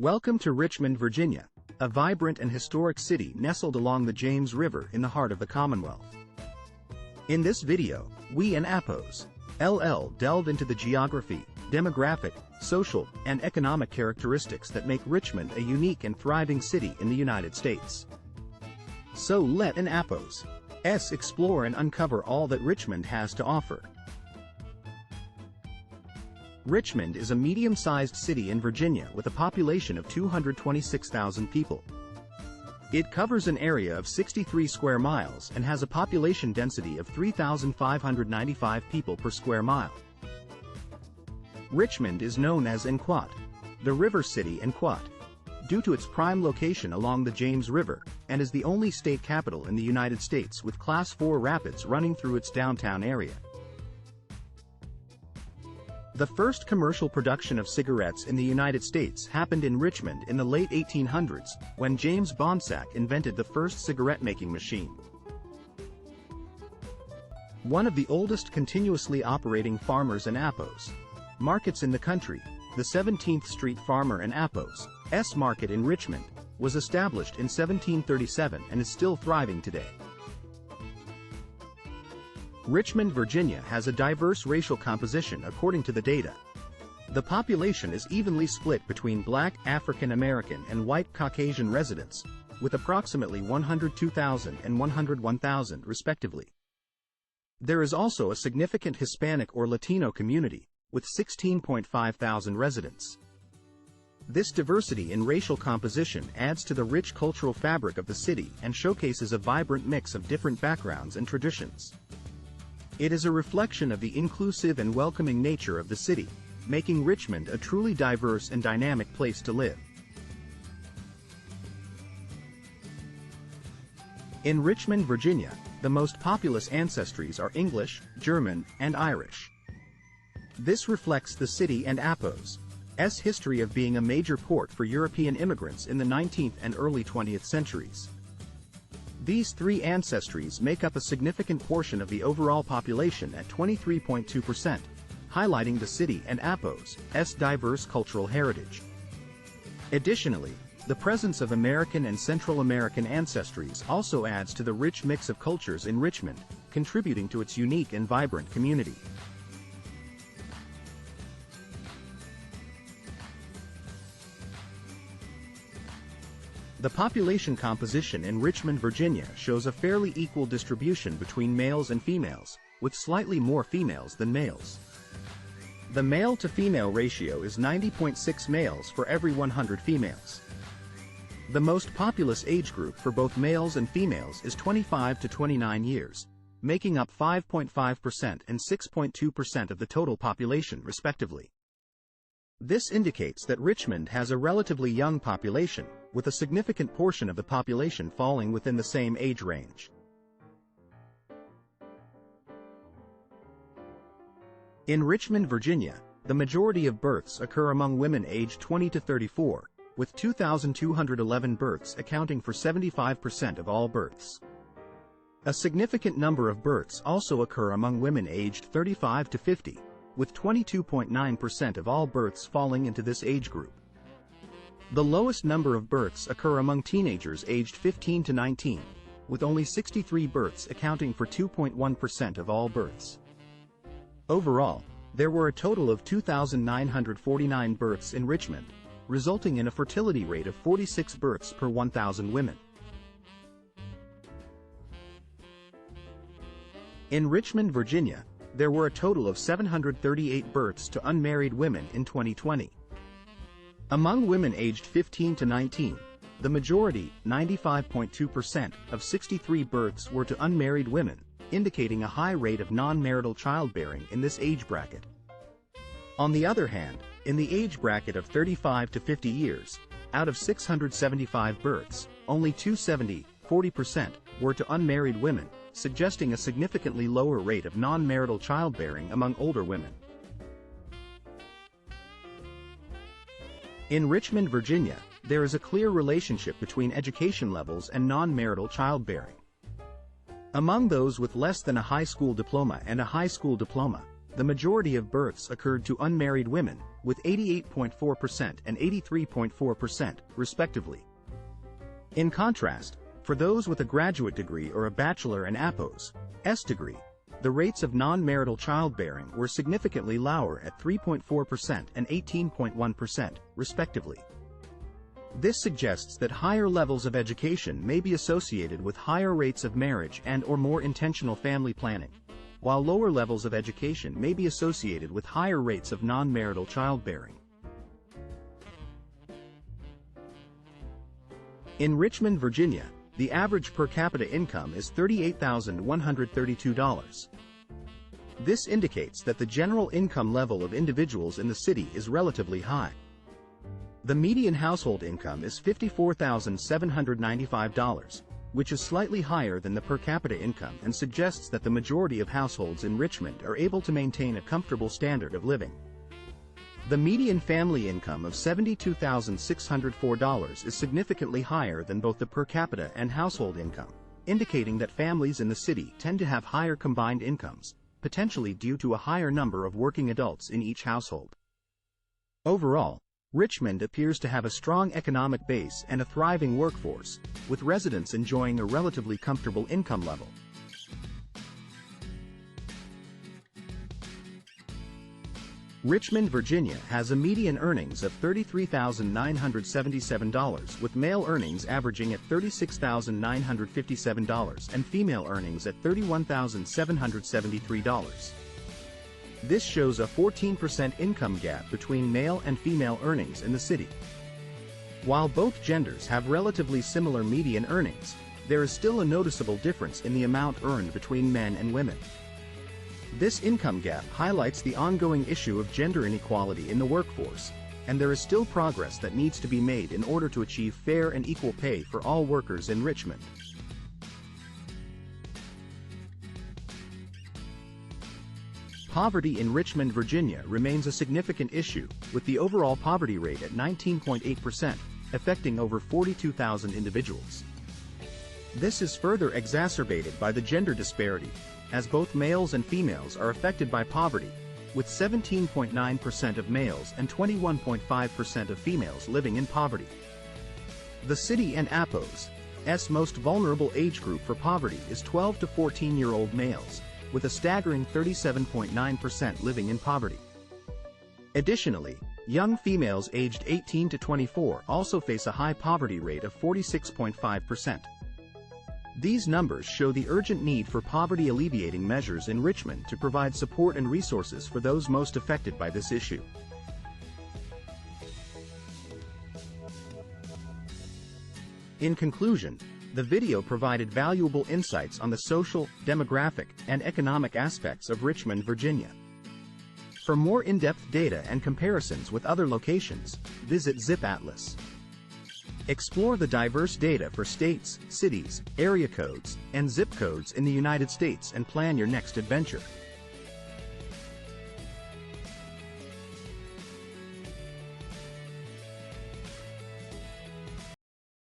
Welcome to Richmond, Virginia, a vibrant and historic city nestled along the James River in the heart of the Commonwealth. In this video, we and APOS, LL delve into the geography, demographic, social, and economic characteristics that make Richmond a unique and thriving city in the United States. So let an APOS explore and uncover all that Richmond has to offer. Richmond is a medium-sized city in Virginia with a population of 226,000 people. It covers an area of 63 square miles and has a population density of 3,595 people per square mile. Richmond is known as Enquat, the river city Enquat, due to its prime location along the James River, and is the only state capital in the United States with Class 4 rapids running through its downtown area. The first commercial production of cigarettes in the United States happened in Richmond in the late 1800s, when James Bonsack invented the first cigarette-making machine. One of the oldest continuously operating farmers and APOS markets in the country, the 17th Street Farmer and APOS Market in Richmond, was established in 1737 and is still thriving today. Richmond, Virginia has a diverse racial composition according to the data. The population is evenly split between Black, African American and White Caucasian residents, with approximately 102,000 and 101,000 respectively. There is also a significant Hispanic or Latino community, with 16.5 thousand residents. This diversity in racial composition adds to the rich cultural fabric of the city and showcases a vibrant mix of different backgrounds and traditions. It is a reflection of the inclusive and welcoming nature of the city, making Richmond a truly diverse and dynamic place to live. In Richmond, Virginia, the most populous ancestries are English, German, and Irish. This reflects the city and APOS' history of being a major port for European immigrants in the 19th and early 20th centuries. These three ancestries make up a significant portion of the overall population at 23.2%, highlighting the city and APOS' diverse cultural heritage. Additionally, the presence of American and Central American ancestries also adds to the rich mix of cultures in Richmond, contributing to its unique and vibrant community. The population composition in Richmond, Virginia shows a fairly equal distribution between males and females, with slightly more females than males. The male-to-female ratio is 90.6 males for every 100 females. The most populous age group for both males and females is 25 to 29 years, making up 5.5% and 6.2% of the total population respectively. This indicates that Richmond has a relatively young population, with a significant portion of the population falling within the same age range. In Richmond, Virginia, the majority of births occur among women aged 20 to 34, with 2,211 births accounting for 75% of all births. A significant number of births also occur among women aged 35 to 50, with 22.9% of all births falling into this age group. The lowest number of births occur among teenagers aged 15 to 19, with only 63 births accounting for 2.1% of all births. Overall, there were a total of 2,949 births in Richmond, resulting in a fertility rate of 46 births per 1,000 women. In Richmond, Virginia, there were a total of 738 births to unmarried women in 2020. Among women aged 15 to 19, the majority, 95.2%, of 63 births were to unmarried women, indicating a high rate of non-marital childbearing in this age bracket. On the other hand, in the age bracket of 35 to 50 years, out of 675 births, only 270, 40%, were to unmarried women, suggesting a significantly lower rate of non-marital childbearing among older women. In Richmond, Virginia, there is a clear relationship between education levels and non-marital childbearing. Among those with less than a high school diploma and a high school diploma, the majority of births occurred to unmarried women, with 88.4% and 83.4%, respectively. In contrast, for those with a graduate degree or a bachelor and APOS degree, the rates of non-marital childbearing were significantly lower at 3.4% and 18.1%, respectively. This suggests that higher levels of education may be associated with higher rates of marriage and/or more intentional family planning, while lower levels of education may be associated with higher rates of non-marital childbearing. In Richmond, Virginia, the average per capita income is $38,132. This indicates that the general income level of individuals in the city is relatively high. The median household income is $54,795, which is slightly higher than the per capita income and suggests that the majority of households in Richmond are able to maintain a comfortable standard of living. The median family income of $72,604 is significantly higher than both the per capita and household income, indicating that families in the city tend to have higher combined incomes, potentially due to a higher number of working adults in each household. Overall, Richmond appears to have a strong economic base and a thriving workforce, with residents enjoying a relatively comfortable income level. Richmond, Virginia has a median earnings of $33,977, with male earnings averaging at $36,957 and female earnings at $31,773. This shows a 14% income gap between male and female earnings in the city. While both genders have relatively similar median earnings, there is still a noticeable difference in the amount earned between men and women. This income gap highlights the ongoing issue of gender inequality in the workforce, and there is still progress that needs to be made in order to achieve fair and equal pay for all workers in Richmond. Poverty in Richmond, Virginia remains a significant issue, with the overall poverty rate at 19.8%, affecting over 42,000 individuals. This is further exacerbated by the gender disparity, as both males and females are affected by poverty, with 17.9% of males and 21.5% of females living in poverty. The city and APOS's most vulnerable age group for poverty is 12 to 14-year-old males, with a staggering 37.9% living in poverty. Additionally, young females aged 18 to 24 also face a high poverty rate of 46.5%. These numbers show the urgent need for poverty-alleviating measures in Richmond to provide support and resources for those most affected by this issue. In conclusion, the video provided valuable insights on the social, demographic, and economic aspects of Richmond, Virginia. For more in-depth data and comparisons with other locations, visit ZipAtlas. Explore the diverse data for states, cities, area codes, and zip codes in the United States and plan your next adventure.